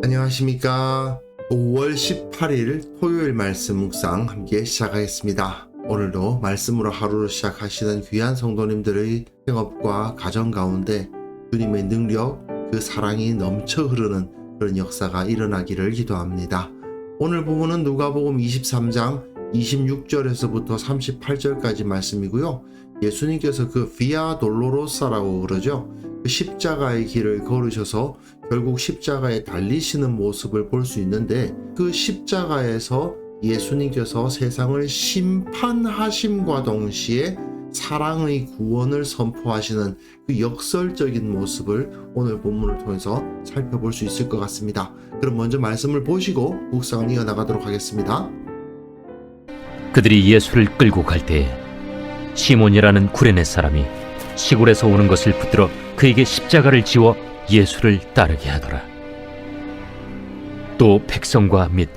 안녕하십니까. 5월 18일 토요일 말씀 묵상 함께 시작하겠습니다. 오늘도 말씀으로 하루를 시작하시는 귀한 성도님들의 생업과 가정 가운데 주님의 능력, 그 사랑이 넘쳐 흐르는 그런 역사가 일어나기를 기도합니다. 오늘 부분은 누가복음 23장 26절에서부터 38절까지 말씀이고요. 예수님께서 그 비아 돌로로사라고 그러죠. 그 십자가의 길을 걸으셔서 결국 십자가에 달리시는 모습을 볼 수 있는데, 그 십자가에서 예수님께서 세상을 심판하심과 동시에 사랑의 구원을 선포하시는 그 역설적인 모습을 오늘 본문을 통해서 살펴볼 수 있을 것 같습니다. 그럼 먼저 말씀을 보시고 묵상을 이어나가도록 하겠습니다. 그들이 예수를 끌고 갈 때에 시몬이라는 구레네 사람이 시골에서 오는 것을 붙들어 그에게 십자가를 지워 예수를 따르게 하더라. 또 백성과 및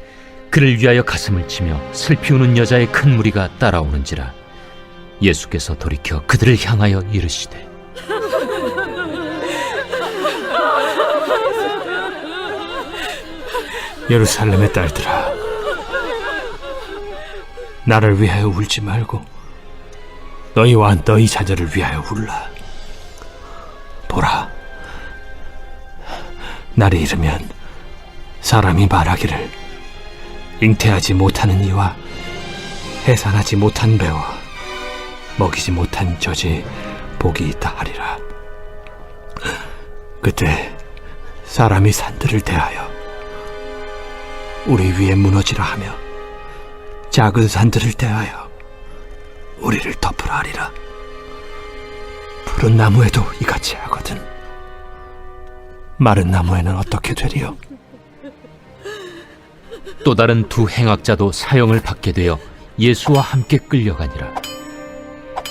그를 위하여 가슴을 치며 슬피 우는 여자의 큰 무리가 따라오는지라. 예수께서 돌이켜 그들을 향하여 이르시되, 예루살렘의 딸들아, 나를 위하여 울지 말고 너희와 너희 자녀를 위하여 울라. 보라, 날이 이르면 사람이 말하기를 잉태하지 못하는 이와 해산하지 못한 배와 먹이지 못한 젖이 복이 있다 하리라. 그때 사람이 산들을 대하여 우리 위에 무너지라 하며 작은 산들을 대하여 우리를 덮으라 하리라. 푸른 나무에도 이같이 하거든 마른 나무에는 어떻게 되리요? 또 다른 두 행악자도 사형을 받게 되어 예수와 함께 끌려가니라.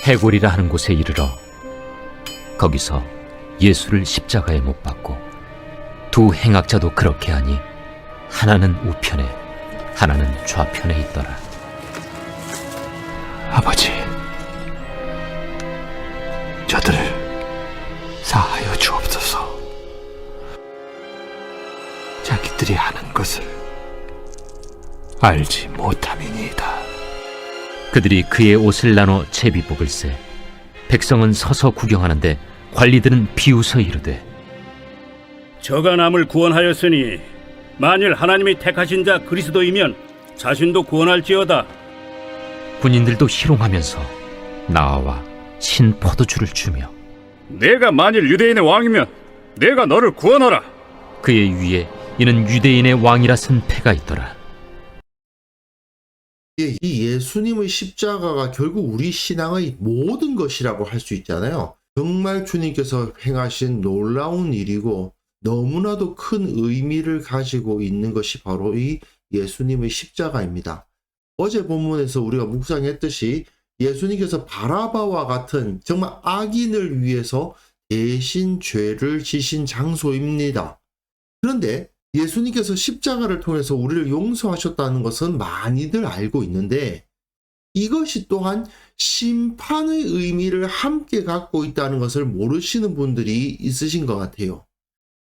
해골이라 하는 곳에 이르러 거기서 예수를 십자가에 못 박고 두 행악자도 그렇게 하니 하나는 우편에 하나는 좌편에 있더라. 아버지, 저들을 사하여 주옵소서. 자기들이 하는 것을 알지 못함이니이다. 그들이 그의 옷을 나눠 채비 뽑을세. 백성은 서서 구경하는데 관리들은 비웃어 이르되, 저가 남을 구원하였으니 만일 하나님이 택하신 자 그리스도이면 자신도 구원할지어다. 군인들도 희롱하면서 나와 신 포도주를 주며, 내가 만일 유대인의 왕이면 내가 너를 구원하라. 그의 위에 이는 유대인의 왕이라 쓴 패가 있더라. 이 예수님의 십자가가 결국 우리 신앙의 모든 것이라고 할 수 있잖아요. 정말 주님께서 행하신 놀라운 일이고 너무나도 큰 의미를 가지고 있는 것이 바로 이 예수님의 십자가입니다. 어제 본문에서 우리가 묵상했듯이 예수님께서 바라바와 같은 정말 악인을 위해서 대신 죄를 지신 장소입니다. 그런데 예수님께서 십자가를 통해서 우리를 용서하셨다는 것은 많이들 알고 있는데, 이것이 또한 심판의 의미를 함께 갖고 있다는 것을 모르시는 분들이 있으신 것 같아요.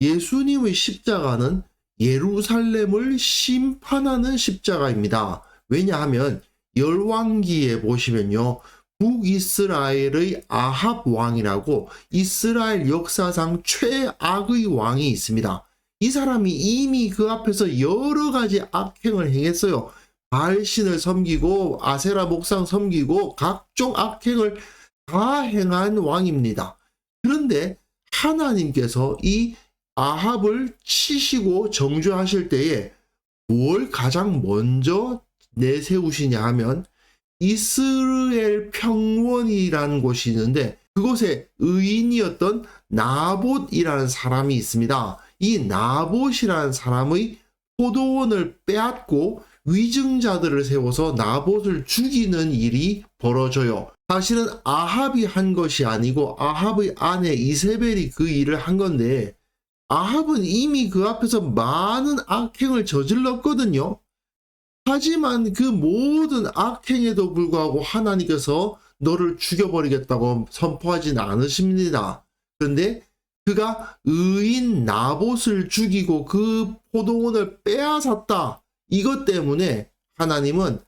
예수님의 십자가는 예루살렘을 심판하는 십자가입니다. 왜냐하면 열왕기에 보시면요, 북이스라엘의 아합 왕이라고 이스라엘 역사상 최악의 왕이 있습니다. 이 사람이 이미 그 앞에서 여러 가지 악행을 행했어요. 바알신을 섬기고 아세라 목상 섬기고 각종 악행을 다 행한 왕입니다. 그런데 하나님께서 이 아합을 치시고 정죄하실 때에 뭘 가장 먼저 내세우시냐 하면 이스라엘 평원이라는 곳이 있는데, 그곳에 의인이었던 나봇이라는 사람이 있습니다. 이 나봇이라는 사람의 포도원을 빼앗고 위증자들을 세워서 나봇을 죽이는 일이 벌어져요. 사실은 아합이 한 것이 아니고 아합의 아내 이세벨이 그 일을 한 건데, 아합은 이미 그 앞에서 많은 악행을 저질렀거든요. 하지만 그 모든 악행에도 불구하고 하나님께서 너를 죽여버리겠다고 선포하진 않으십니다. 그런데 그가 의인 나봇을 죽이고 그 포도원을 빼앗았다. 이것 때문에 하나님은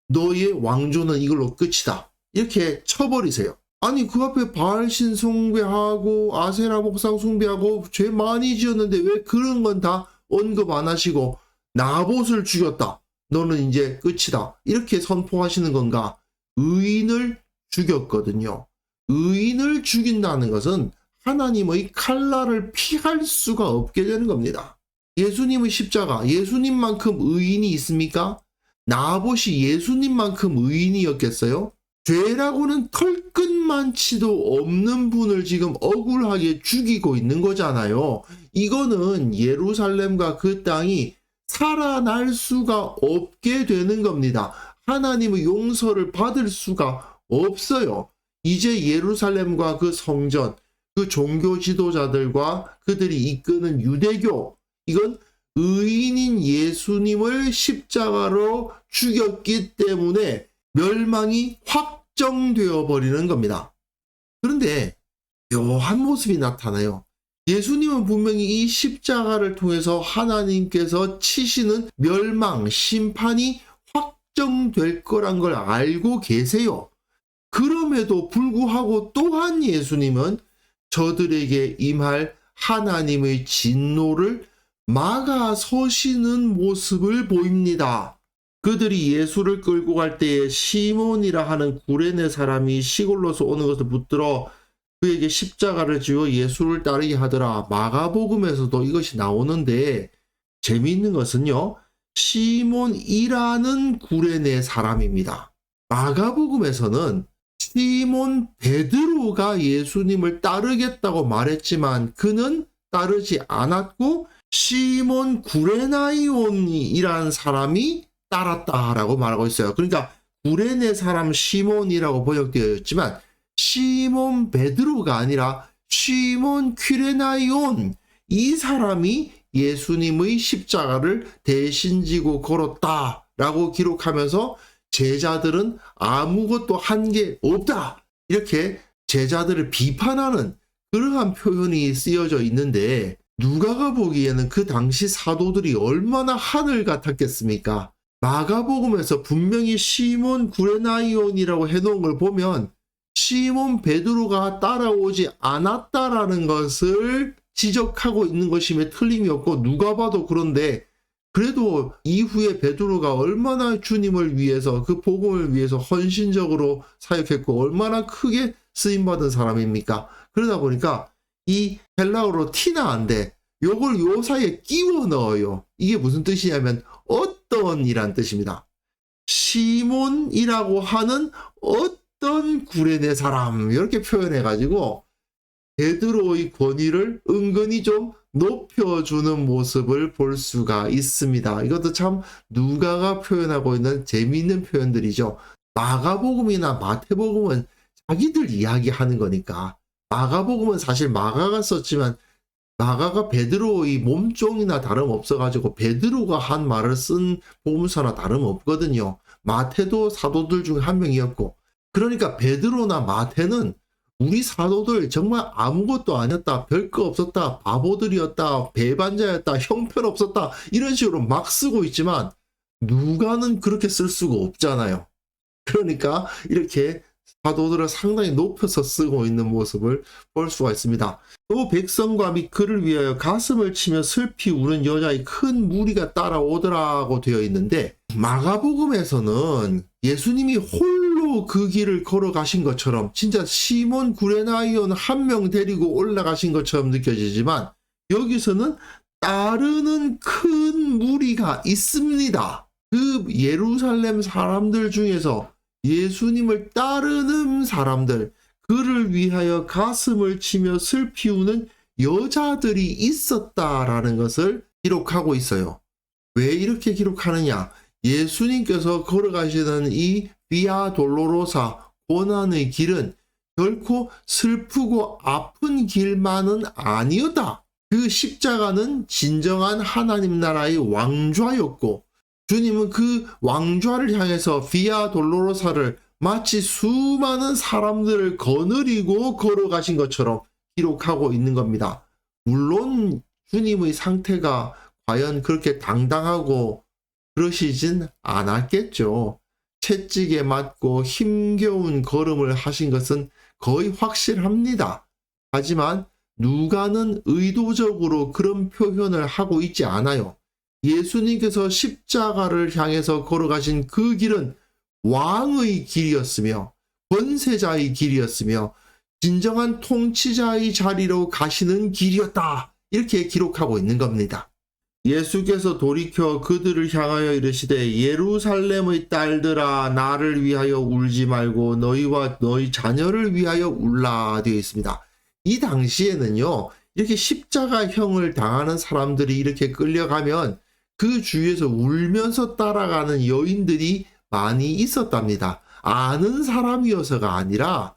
너의 왕조는 이걸로 끝이다. 이렇게 쳐버리세요. 아니 그 앞에 바알신 숭배하고 아세라 목상 숭배하고 죄 많이 지었는데 왜 그런 건 다 언급 안 하시고 나봇을 죽였다. 너는 이제 끝이다. 이렇게 선포하시는 건가? 의인을 죽였거든요. 의인을 죽인다는 것은 하나님의 칼날을 피할 수가 없게 되는 겁니다. 예수님의 십자가, 예수님만큼 의인이 있습니까? 나봇이 예수님만큼 의인이었겠어요? 죄라고는 털끝만치도 없는 분을 지금 억울하게 죽이고 있는 거잖아요. 이거는 예루살렘과 그 땅이 살아날 수가 없게 되는 겁니다. 하나님의 용서를 받을 수가 없어요. 이제 예루살렘과 그 성전, 그 종교 지도자들과 그들이 이끄는 유대교, 이건 의인인 예수님을 십자가로 죽였기 때문에 멸망이 확정되어 버리는 겁니다. 그런데 묘한 모습이 나타나요. 예수님은 분명히 이 십자가를 통해서 하나님께서 치시는 멸망, 심판이 확정될 거란 걸 알고 계세요. 그럼에도 불구하고 또한 예수님은 저들에게 임할 하나님의 진노를 막아서시는 모습을 보입니다. 그들이 예수를 끌고 갈 때에 시몬이라 하는 구레네 사람이 시골로서 오는 것을 붙들어 그에게 십자가를 지어 예수를 따르게 하더라. 마가복음에서도 이것이 나오는데 재미있는 것은요, 시몬이라는 구레네 사람입니다. 마가복음에서는 시몬 베드로가 예수님을 따르겠다고 말했지만 그는 따르지 않았고 시몬 구레나이온이라는 사람이 따랐다라고 말하고 있어요. 그러니까 구레네 사람 시몬이라고 번역되어 있지만 시몬 베드로가 아니라 시몬 퀴레나이온, 이 사람이 예수님의 십자가를 대신 지고 걸었다라고 기록하면서 제자들은 아무것도 한 게 없다, 이렇게 제자들을 비판하는 그러한 표현이 쓰여져 있는데, 누가가 보기에는 그 당시 사도들이 얼마나 하늘 같았겠습니까? 마가복음에서 분명히 시몬 구레나이온이라고 해놓은 걸 보면 시몬 베드로가 따라오지 않았다라는 것을 지적하고 있는 것임에 틀림이 없고, 누가 봐도 그런데 그래도 이후에 베드로가 얼마나 주님을 위해서, 그 복음을 위해서 헌신적으로 사역했고 얼마나 크게 쓰임받은 사람입니까? 그러다 보니까 이 헬라어로 티나한데 요걸 요 사이에 끼워 넣어요. 이게 무슨 뜻이냐면 어떤이란 뜻입니다. 시몬이라고 하는 어떤 구레네 사람, 이렇게 표현해가지고 베드로의 권위를 은근히 좀 높여주는 모습을 볼 수가 있습니다. 이것도 참 누가가 표현하고 있는 재미있는 표현들이죠. 마가복음이나 마태복음은 자기들 이야기하는 거니까, 마가복음은 사실 마가가 썼지만 마가가 베드로의 몸종이나 다름없어가지고 베드로가 한 말을 쓴 복음서나 다름없거든요. 마태도 사도들 중 한 명이었고, 그러니까 베드로나 마태는 우리 사도들 정말 아무것도 아니었다, 별거 없었다, 바보들이었다, 배반자였다, 형편없었다, 이런 식으로 막 쓰고 있지만 누가는 그렇게 쓸 수가 없잖아요. 그러니까 이렇게 사도들을 상당히 높여서 쓰고 있는 모습을 볼 수가 있습니다. 또 백성과 및 그를 위하여 가슴을 치며 슬피 우는 여자의 큰 무리가 따라오더라고 되어 있는데, 마가복음에서는 예수님이 홀로 그 길을 걸어가신 것처럼 진짜 시몬 구레나이온 한 명 데리고 올라가신 것처럼 느껴지지만, 여기서는 따르는 큰 무리가 있습니다. 그 예루살렘 사람들 중에서 예수님을 따르는 사람들, 그를 위하여 가슴을 치며 슬피 우는 여자들이 있었다라는 것을 기록하고 있어요. 왜 이렇게 기록하느냐? 예수님께서 걸어가시는 이 비아 돌로로사 고난의 길은 결코 슬프고 아픈 길만은 아니었다. 그 십자가는 진정한 하나님 나라의 왕좌였고 주님은 그 왕좌를 향해서 비아 돌로로사를 마치 수많은 사람들을 거느리고 걸어가신 것처럼 기록하고 있는 겁니다. 물론 주님의 상태가 과연 그렇게 당당하고 그러시진 않았겠죠. 채찍에 맞고 힘겨운 걸음을 하신 것은 거의 확실합니다. 하지만 누가는 의도적으로 그런 표현을 하고 있지 않아요. 예수님께서 십자가를 향해서 걸어가신 그 길은 왕의 길이었으며 권세자의 길이었으며 진정한 통치자의 자리로 가시는 길이었다. 이렇게 기록하고 있는 겁니다. 예수께서 돌이켜 그들을 향하여 이르시되 예루살렘의 딸들아 나를 위하여 울지 말고 너희와 너희 자녀를 위하여 울라 되어 있습니다. 이 당시에는요, 이렇게 십자가형을 당하는 사람들이 이렇게 끌려가면 그 주위에서 울면서 따라가는 여인들이 많이 있었답니다. 아는 사람이어서가 아니라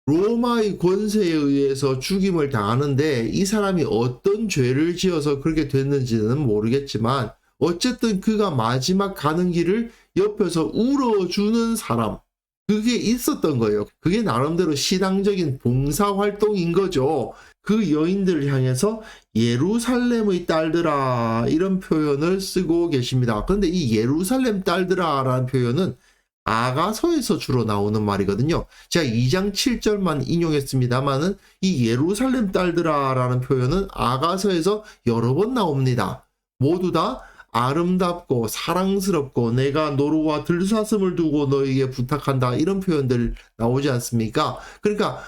로마의 권세에 의해서 죽임을 당하는데 이 사람이 어떤 죄를 지어서 그렇게 됐는지는 모르겠지만 어쨌든 그가 마지막 가는 길을 옆에서 울어주는 사람, 그게 있었던 거예요. 그게 나름대로 신앙적인 봉사활동인 거죠. 그 여인들을 향해서 예루살렘의 딸들아 이런 표현을 쓰고 계십니다. 그런데 이 예루살렘 딸들아 라는 표현은 아가서에서 주로 나오는 말이거든요. 제가 2장 7절만 인용했습니다만은 이 예루살렘 딸들아 라는 표현은 아가서에서 여러 번 나옵니다. 모두 다 아름답고 사랑스럽고 내가 노루와 들사슴을 두고 너에게 부탁한다 이런 표현들 나오지 않습니까? 그러니까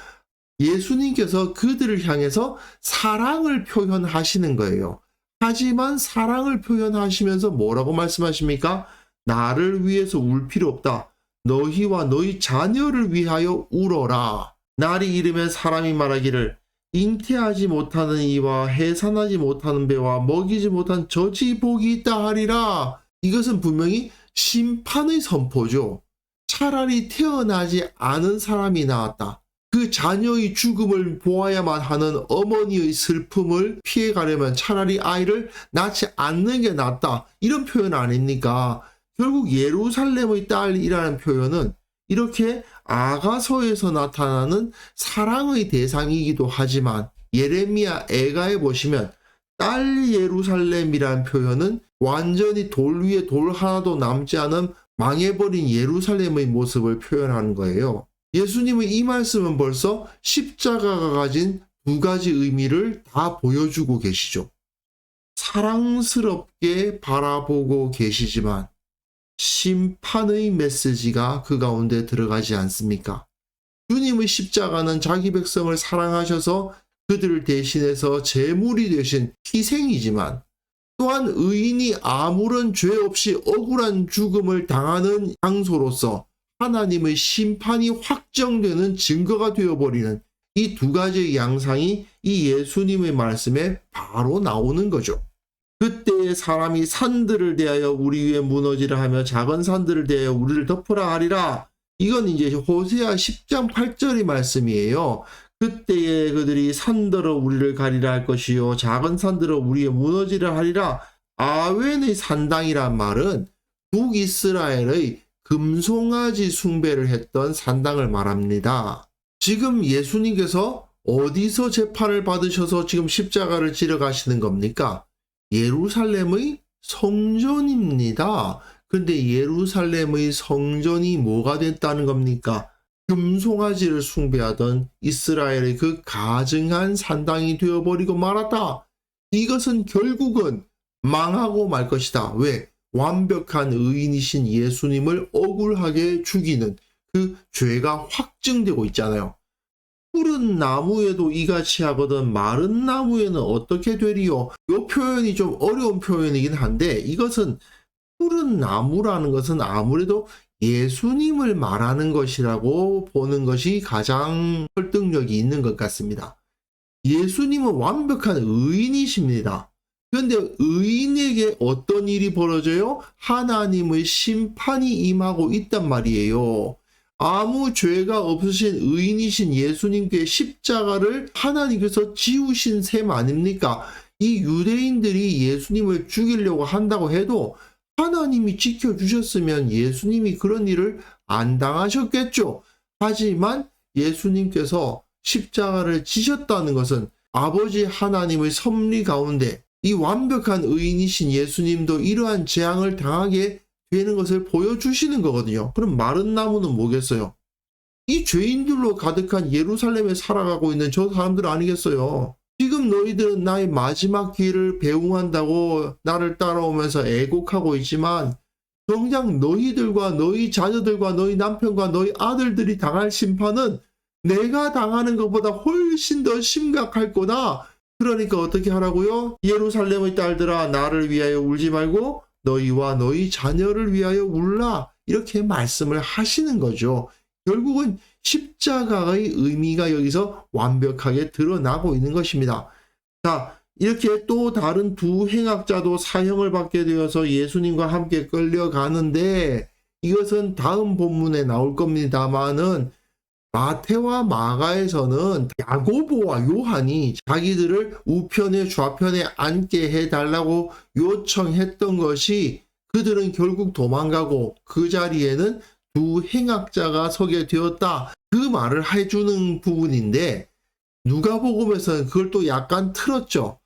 예수님께서 그들을 향해서 사랑을 표현하시는 거예요. 하지만 사랑을 표현하시면서 뭐라고 말씀하십니까? 나를 위해서 울 필요 없다. 너희와 너희 자녀를 위하여 울어라. 날이 이르면 사람이 말하기를 잉태하지 못하는 이와 해산하지 못하는 배와 먹이지 못한 젖이 복이 있다 하리라. 이것은 분명히 심판의 선포죠. 차라리 태어나지 않은 사람이 나왔다. 그 자녀의 죽음을 보아야만 하는 어머니의 슬픔을 피해가려면 차라리 아이를 낳지 않는 게 낫다. 이런 표현 아닙니까? 결국 예루살렘의 딸이라는 표현은 이렇게 아가서에서 나타나는 사랑의 대상이기도 하지만 예레미야 애가에 보시면 딸 예루살렘이라는 표현은 완전히 돌 위에 돌 하나도 남지 않은 망해버린 예루살렘의 모습을 표현하는 거예요. 예수님의 이 말씀은 벌써 십자가가 가진 두 가지 의미를 다 보여주고 계시죠. 사랑스럽게 바라보고 계시지만 심판의 메시지가 그 가운데 들어가지 않습니까? 주님의 십자가는 자기 백성을 사랑하셔서 그들을 대신해서 제물이 되신 희생이지만 또한 의인이 아무런 죄 없이 억울한 죽음을 당하는 장소로서 하나님의 심판이 확정되는 증거가 되어버리는 이 두 가지의 양상이 이 예수님의 말씀에 바로 나오는 거죠. 그때의 사람이 산들을 대하여 우리 위에 무너지라 하며 작은 산들을 대하여 우리를 덮으라 하리라. 이건 이제 호세아 10장 8절의 말씀이에요. 그때에 그들이 산들어 우리를 가리라 할 것이요 작은 산들어 우리의 무너지라 하리라. 아웬의 산당이란 말은 북이스라엘의 금송아지 숭배를 했던 산당을 말합니다. 지금 예수님께서 어디서 재판을 받으셔서 지금 십자가를 지러 가시는 겁니까? 예루살렘의 성전입니다. 근데 예루살렘의 성전이 뭐가 됐다는 겁니까? 금송아지를 숭배하던 이스라엘의 그 가증한 산당이 되어버리고 말았다. 이것은 결국은 망하고 말 것이다. 왜? 완벽한 의인이신 예수님을 억울하게 죽이는 그 죄가 확증되고 있잖아요. 푸른 나무에도 이같이 하거든 마른 나무에는 어떻게 되리요? 이 표현이 좀 어려운 표현이긴 한데 이것은 푸른 나무라는 것은 아무래도 예수님을 말하는 것이라고 보는 것이 가장 설득력이 있는 것 같습니다. 예수님은 완벽한 의인이십니다. 그런데 의인에게 어떤 일이 벌어져요? 하나님의 심판이 임하고 있단 말이에요. 아무 죄가 없으신 의인이신 예수님께 십자가를 하나님께서 지우신 셈 아닙니까? 이 유대인들이 예수님을 죽이려고 한다고 해도 하나님이 지켜주셨으면 예수님이 그런 일을 안 당하셨겠죠. 하지만 예수님께서 십자가를 지셨다는 것은 아버지 하나님의 섭리 가운데 이 완벽한 의인이신 예수님도 이러한 재앙을 당하게 되는 것을 보여주시는 거거든요. 그럼 마른 나무는 뭐겠어요? 이 죄인들로 가득한 예루살렘에 살아가고 있는 저 사람들 아니겠어요? 지금 너희들은 나의 마지막 기회를 배웅한다고 나를 따라오면서 애곡하고 있지만 정작 너희들과 너희 자녀들과 너희 남편과 너희 아들들이 당할 심판은 내가 당하는 것보다 훨씬 더 심각할 거다. 그러니까 어떻게 하라고요? 예루살렘의 딸들아, 나를 위하여 울지 말고 너희와 너희 자녀를 위하여 울라. 이렇게 말씀을 하시는 거죠. 결국은 십자가의 의미가 여기서 완벽하게 드러나고 있는 것입니다. 자, 이렇게 또 다른 두 행악자도 사형을 받게 되어서 예수님과 함께 끌려가는데 이것은 다음 본문에 나올 겁니다만은 마태와 마가에서는 야고보와 요한이 자기들을 우편에 좌편에 앉게 해달라고 요청했던 것이 그들은 결국 도망가고 그 자리에는 두 행악자가 서게 되었다. 그 말을 해주는 부분인데 누가복음에서는 그걸 또 약간 틀었죠.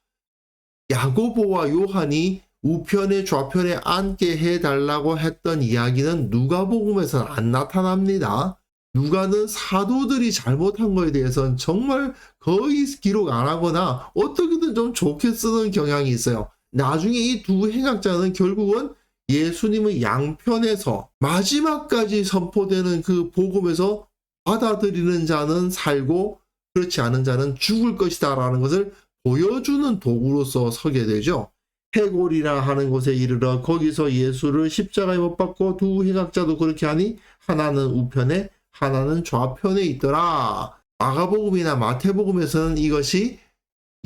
야고보와 요한이 우편에 좌편에 앉게 해달라고 했던 이야기는 누가복음에서는 안 나타납니다. 누가는 사도들이 잘못한 거에 대해서는 정말 거의 기록 안 하거나 어떻게든 좀 좋게 쓰는 경향이 있어요. 나중에 이 두 행악자는 결국은 예수님의 양편에서 마지막까지 선포되는 그 복음에서 받아들이는 자는 살고 그렇지 않은 자는 죽을 것이다 라는 것을 보여주는 도구로서 서게 되죠. 해골이라 하는 곳에 이르러 거기서 예수를 십자가에 못 박고 두 행악자도 그렇게 하니 하나는 우편에 하나는 좌편에 있더라. 마가복음이나 마태복음에서는 이것이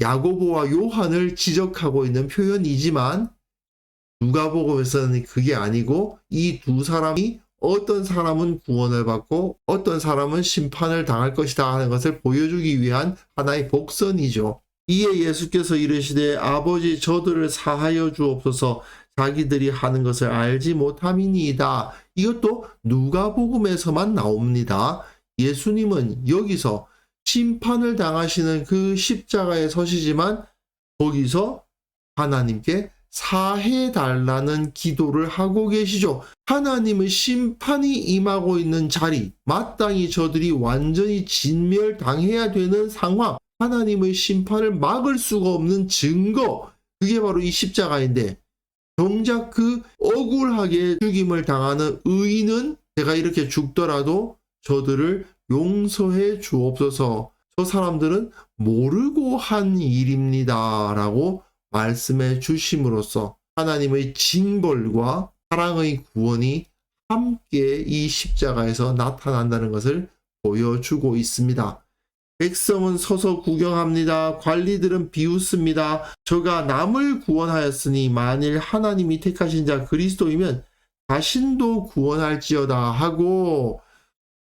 야고보와 요한을 지적하고 있는 표현이지만 누가복음에서는 그게 아니고 이 두 사람이 어떤 사람은 구원을 받고 어떤 사람은 심판을 당할 것이다 하는 것을 보여주기 위한 하나의 복선이죠. 이에 예수께서 이르시되 아버지 저들을 사하여 주옵소서 자기들이 하는 것을 알지 못함이니이다. 이것도 누가복음에서만 나옵니다. 예수님은 여기서 심판을 당하시는 그 십자가에 서시지만 거기서 하나님께 사해달라는 기도를 하고 계시죠. 하나님의 심판이 임하고 있는 자리, 마땅히 저들이 완전히 진멸당해야 되는 상황, 하나님의 심판을 막을 수가 없는 증거, 그게 바로 이 십자가인데 정작 그 억울하게 죽임을 당하는 의인은 제가 이렇게 죽더라도 저들을 용서해 주옵소서. 저 사람들은 모르고 한 일입니다. 라고 말씀해 주심으로써 하나님의 징벌과 사랑의 구원이 함께 이 십자가에서 나타난다는 것을 보여주고 있습니다. 백성은 서서 구경합니다. 관리들은 비웃습니다. 저가 남을 구원하였으니 만일 하나님이 택하신 자 그리스도이면 자신도 구원할지어다 하고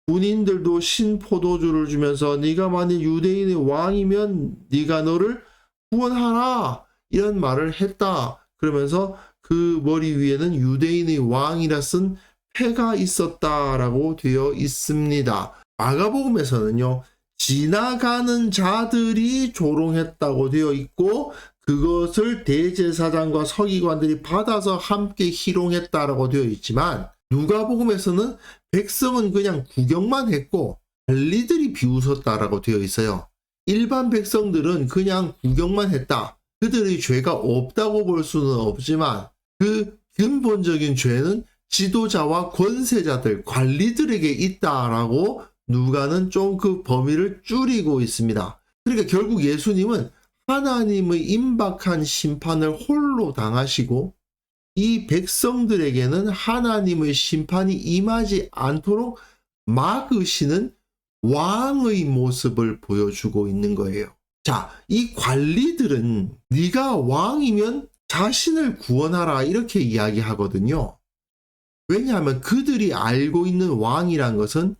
군인들도 신포도주를 주면서 네가 만일 유대인의 왕이면 네가 너를 구원하라 이런 말을 했다. 그러면서 그 머리 위에는 유대인의 왕이라 쓴 패가 있었다라고 되어 있습니다. 마가복음에서는요. 지나가는 자들이 조롱했다고 되어 있고 그것을 대제사장과 서기관들이 받아서 함께 희롱했다라고 되어 있지만 누가복음에서는 백성은 그냥 구경만 했고 관리들이 비웃었다라고 되어 있어요. 일반 백성들은 그냥 구경만 했다. 그들의 죄가 없다고 볼 수는 없지만 그 근본적인 죄는 지도자와 권세자들, 관리들에게 있다라고 누가는 좀 그 범위를 줄이고 있습니다. 그러니까 결국 예수님은 하나님의 임박한 심판을 홀로 당하시고 이 백성들에게는 하나님의 심판이 임하지 않도록 막으시는 왕의 모습을 보여주고 있는 거예요. 자, 이 관리들은 네가 왕이면 자신을 구원하라 이렇게 이야기하거든요. 왜냐하면 그들이 알고 있는 왕이란 것은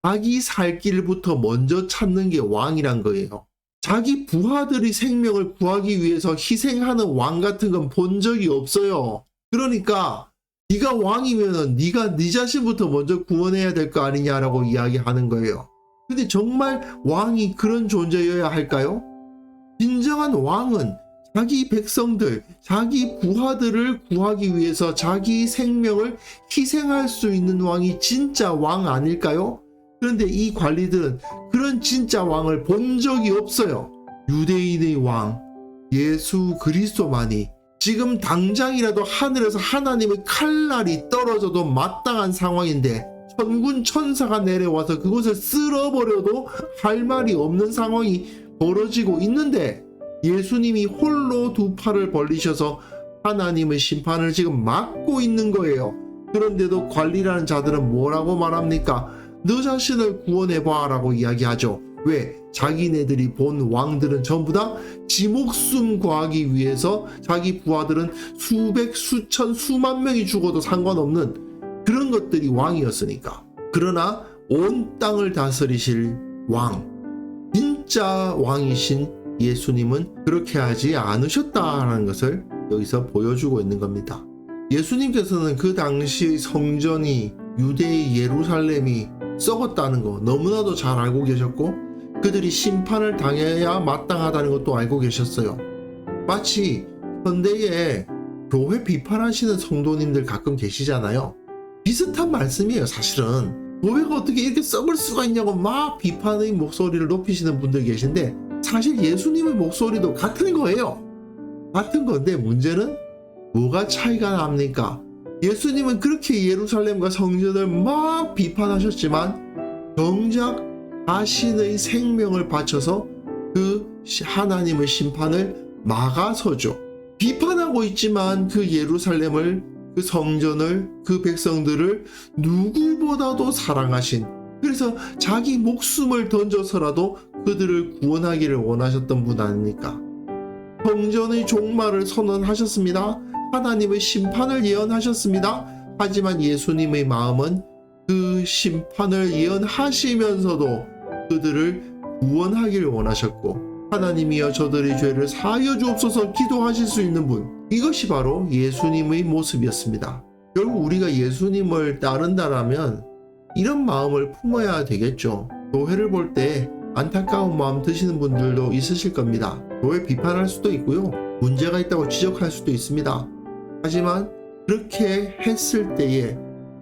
자기 살 길부터 먼저 찾는 게 왕이란 거예요. 자기 부하들이 생명을 구하기 위해서 희생하는 왕 같은 건 본 적이 없어요. 그러니까 네가 왕이면은 네가 네 자신부터 먼저 구원해야 될 거 아니냐라고 이야기하는 거예요. 근데 정말 왕이 그런 존재여야 할까요? 진정한 왕은 자기 백성들, 자기 부하들을 구하기 위해서 자기 생명을 희생할 수 있는 왕이 진짜 왕 아닐까요? 그런데 이 관리들은 그런 진짜 왕을 본 적이 없어요. 유대인의 왕, 예수 그리스도만이 지금 당장이라도 하늘에서 하나님의 칼날이 떨어져도 마땅한 상황인데 천군 천사가 내려와서 그것을 쓸어버려도 할 말이 없는 상황이 벌어지고 있는데 예수님이 홀로 두 팔을 벌리셔서 하나님의 심판을 지금 막고 있는 거예요. 그런데도 관리라는 자들은 뭐라고 말합니까? 너 자신을 구원해봐 라고 이야기하죠. 왜? 자기네들이 본 왕들은 전부 다 지 목숨 구하기 위해서 자기 부하들은 수백, 수천, 수만 명이 죽어도 상관없는 그런 것들이 왕이었으니까. 그러나 온 땅을 다스리실 왕, 진짜 왕이신 예수님은 그렇게 하지 않으셨다라는 것을 여기서 보여주고 있는 겁니다. 예수님께서는 그 당시 성전이 유대의 예루살렘이 썩었다는 거 너무나도 잘 알고 계셨고 그들이 심판을 당해야 마땅하다는 것도 알고 계셨어요. 마치 현대에 교회 비판하시는 성도님들 가끔 계시잖아요. 비슷한 말씀이에요. 사실은 교회가 어떻게 이렇게 썩을 수가 있냐고 막 비판의 목소리를 높이시는 분들 계신데 사실 예수님의 목소리도 같은 거예요. 같은 건데 문제는 뭐가 차이가 납니까? 예수님은 그렇게 예루살렘과 성전을 막 비판하셨지만 정작 자신의 생명을 바쳐서 그 하나님의 심판을 막아서죠. 비판하고 있지만 그 예루살렘을, 그 성전을, 그 백성들을 누구보다도 사랑하신, 그래서 자기 목숨을 던져서라도 그들을 구원하기를 원하셨던 분 아닙니까? 성전의 종말을 선언하셨습니다. 하나님의 심판을 예언하셨습니다. 하지만 예수님의 마음은 그 심판을 예언하시면서도 그들을 구원하기를 원하셨고 하나님이여 저들의 죄를 사하여 주옵소서 기도하실 수 있는 분, 이것이 바로 예수님의 모습이었습니다. 결국 우리가 예수님을 따른다라면 이런 마음을 품어야 되겠죠. 교회를 볼 때 안타까운 마음 드시는 분들도 있으실 겁니다. 교회 비판할 수도 있고요. 문제가 있다고 지적할 수도 있습니다. 하지만 그렇게 했을 때에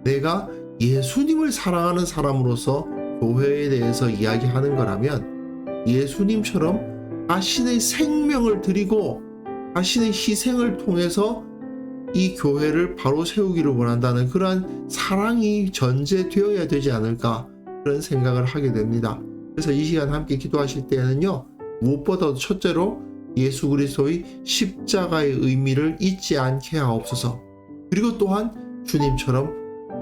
내가 예수님을 사랑하는 사람으로서 교회에 대해서 이야기하는 거라면 예수님처럼 자신의 생명을 드리고 자신의 희생을 통해서 이 교회를 바로 세우기를 원한다는 그러한 사랑이 전제되어야 되지 않을까 그런 생각을 하게 됩니다. 그래서 이 시간 함께 기도하실 때에는요, 무엇보다도 첫째로 예수 그리스도의 십자가의 의미를 잊지 않게 하옵소서. 그리고 또한 주님처럼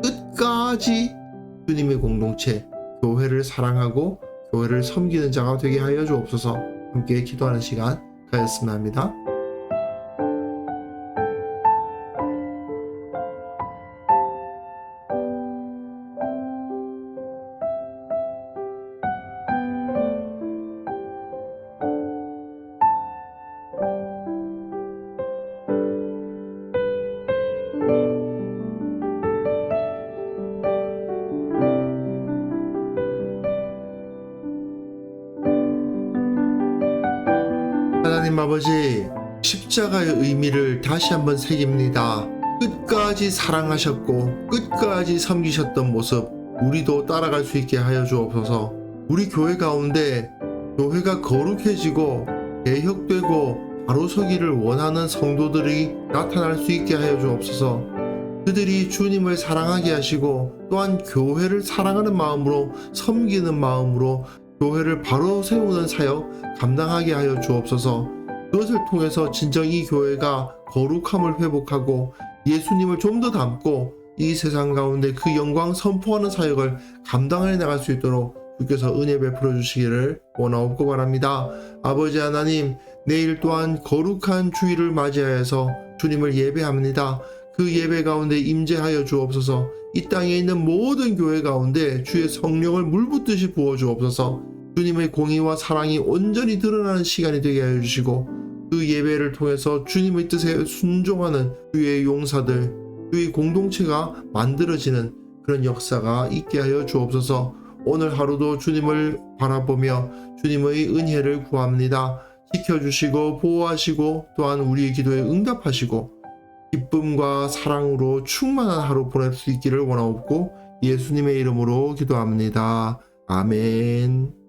끝까지 주님의 공동체 교회를 사랑하고 교회를 섬기는 자가 되게 하여 주옵소서. 함께 기도하는 시간 가졌으면 합니다. 하나님 아버지, 십자가의 의미를 다시 한번 새깁니다. 끝까지 사랑하셨고 끝까지 섬기셨던 모습 우리도 따라갈 수 있게 하여 주옵소서. 우리 교회 가운데 교회가 거룩해지고 개혁되고 바로 서기를 원하는 성도들이 나타날 수 있게 하여 주옵소서. 그들이 주님을 사랑하게 하시고 또한 교회를 사랑하는 마음으로 섬기는 마음으로 교회를 바로 세우는 사역 감당하게 하여 주옵소서. 그것을 통해서 진정 이 교회가 거룩함을 회복하고 예수님을 좀 더 닮고 이 세상 가운데 그 영광 선포하는 사역을 감당해 나갈 수 있도록 주께서 은혜 베풀어 주시기를 원하옵고 바랍니다. 아버지 하나님, 내일 또한 거룩한 주일을 맞이하여서 주님을 예배합니다. 그 예배 가운데 임재하여 주옵소서. 이 땅에 있는 모든 교회 가운데 주의 성령을 물붓듯이 부어 주옵소서. 주님의 공의와 사랑이 온전히 드러나는 시간이 되게 하여 주시고, 그 예배를 통해서 주님의 뜻에 순종하는 주의 용사들, 주의 공동체가 만들어지는 그런 역사가 있게 하여 주옵소서. 오늘 하루도 주님을 바라보며 주님의 은혜를 구합니다. 지켜주시고 보호하시고 또한 우리의 기도에 응답하시고 기쁨과 사랑으로 충만한 하루 보낼 수 있기를 원하옵고 예수님의 이름으로 기도합니다. 아멘.